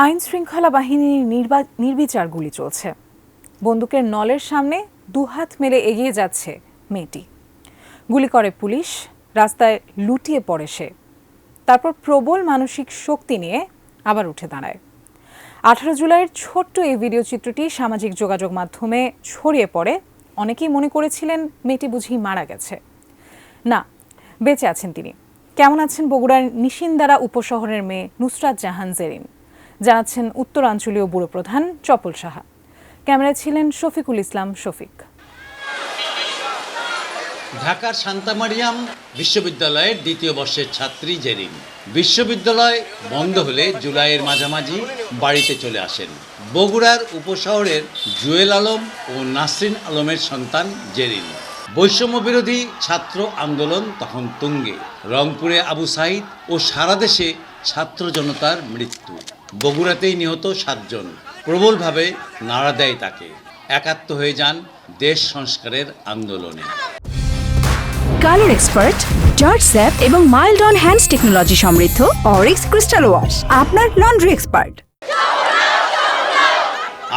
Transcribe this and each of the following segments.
আইন শৃঙ্খলা বাহিনীর নির্বিচার গুলি চলছে। বন্দুকের নলের সামনে দুহাত মেলে এগিয়ে যাচ্ছে মেয়েটি। গুলি করে পুলিশ, রাস্তায় লুটিয়ে পড়ে সে। তারপর প্রবল মানসিক শক্তি নিয়ে আবার উঠে দাঁড়ায়। 18 জুলাইয়ের ছোট্ট এই ভিডিও চিত্রটি সামাজিক যোগাযোগ মাধ্যমে ছড়িয়ে পড়ে। অনেকেই মনে করেছিলেন মেয়েটি বুঝি মারা গেছে। না, বেঁচে আছেন তিনি। কেমন আছেন বগুড়ার নিশিন্দারা উপশহরের মেয়ে নুসরাত জাহান জেরিন, জানাচ্ছেন উত্তরাঞ্চলীয় ব্যুরো প্রধান চপল সাহা। ক্যামেরায় ছিলেন শফিকুল ইসলাম শফিক। ঢাকার সান্তা মারিয়াম বিশ্ববিদ্যালয়ের দ্বিতীয় বর্ষের ছাত্রী জেরিন। বিশ্ববিদ্যালয় বন্ধ হলে জুলাইয়ের মাঝামাঝি বাড়িতে চলে আসেন। বগুড়ার উপশহরের জুয়েল আলম ও নাসরিন আলমের সন্তান জেরিন। বৈষম্য বিরোধী ছাত্র আন্দোলন তখন তুঙ্গে। রংপুরে আবু সাইদ ও সারা দেশে ছাত্র জনতার মৃত্যু। বগুড়াতেই নিহত 7 জন। প্রবলভাবে নাড়া দেয় তাকে। একাত্ম হয়ে যান দেশ সংস্কারের আন্দোলনে। কালার এক্সপার্ট, জর্জ স্যাপ এবং মাইল্ড অন হ্যান্ডস টেকনোলজি সমৃদ্ধ অরিক্স ক্রিস্টাল ওয়াশ আপনার লন্ড্রি এক্সপার্ট।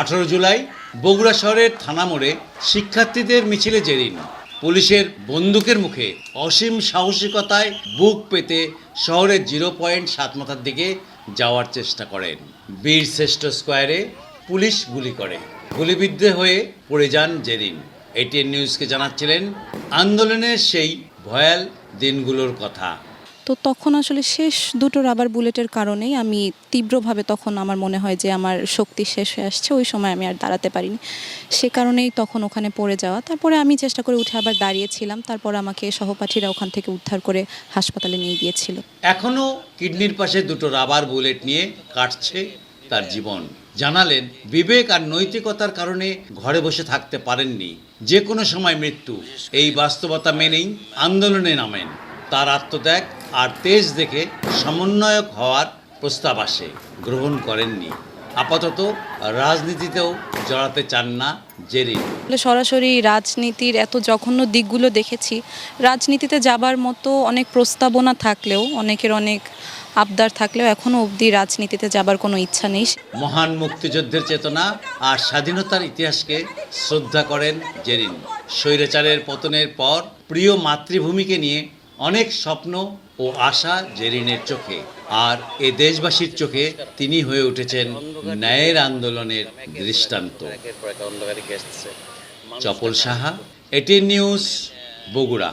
18 জুলাই বগুড়া শহরের থানা মোড়ে শিক্ষার্থীদের মিছিলে জেরিন। পুলিশের বন্দুকের মুখে অসীম সাহসিকতায় বুক পেতে শহরের 0.7 মাথার দিকে যাওয়ার চেষ্টা করেন। বীর শ্রেষ্ঠ স্কোয়ারে পুলিশ গুলি করে। গুলিবিদ্ধ হয়ে পড়ে যান জেরিন। এটিএন নিউজকে জানাচ্ছিলেন আন্দোলনের সেই ভয়াল দিনগুলোর কথা। তো তখন আসলে শেষ দুটো রাবার বুলেটের কারণেই আমি তীব্রভাবে তখন আমার মনে হয় যে আমার শক্তি শেষ হয়ে আসছে। ওই সময় আমি আর দাঁড়াতে পারিনি, সে কারণেই তখন ওখানে পড়ে যাওয়া। তারপরে আমি চেষ্টা করে উঠে আবার দাঁড়িয়েছিলাম। তারপর আমাকে সহপাঠীরা ওখান থেকে উদ্ধার করে হাসপাতালে নিয়ে গিয়েছিল। এখনও কিডনির পাশে দুটো রাবার বুলেট নিয়ে কাটছে তার জীবন। জানালেন বিবেক আর নৈতিকতার কারণে ঘরে বসে থাকতে পারেননি। যে কোনো সময় মৃত্যু, এই বাস্তবতা মেনেই আন্দোলনে নামেন। তার আত্মত্যাগ আর তেজ দেখে সমন্বয়ক হওয়ার প্রস্তাব আসে, গ্রহণ করেননি। আপাতত রাজনীতিতেও জড়াতে চান না জেরিন। সরাসরি রাজনীতির এত জঘন্য দিকগুলো দেখেছি। রাজনীতিতে যাবার মতো অনেক প্রস্তাবনা থাকলেও, অনেকের অনেক আবদার থাকলেও এখনও অবধি রাজনীতিতে যাবার কোনো ইচ্ছা নেই। মহান মুক্তিযুদ্ধের চেতনা আর স্বাধীনতার ইতিহাসকে শ্রদ্ধা করেন জেরিন। স্বৈরাচারের পতনের পর প্রিয় মাতৃভূমিকে নিয়ে অনেক স্বপ্ন ও আশা জেরিনের চোখে, আর এ দেশবাসীর চোখে তিনি হয়ে উঠেছেন ন্যায়ের আন্দোলনের দৃষ্টান্ত। চপল সাহা, এটিএন নিউজ, বগুড়া।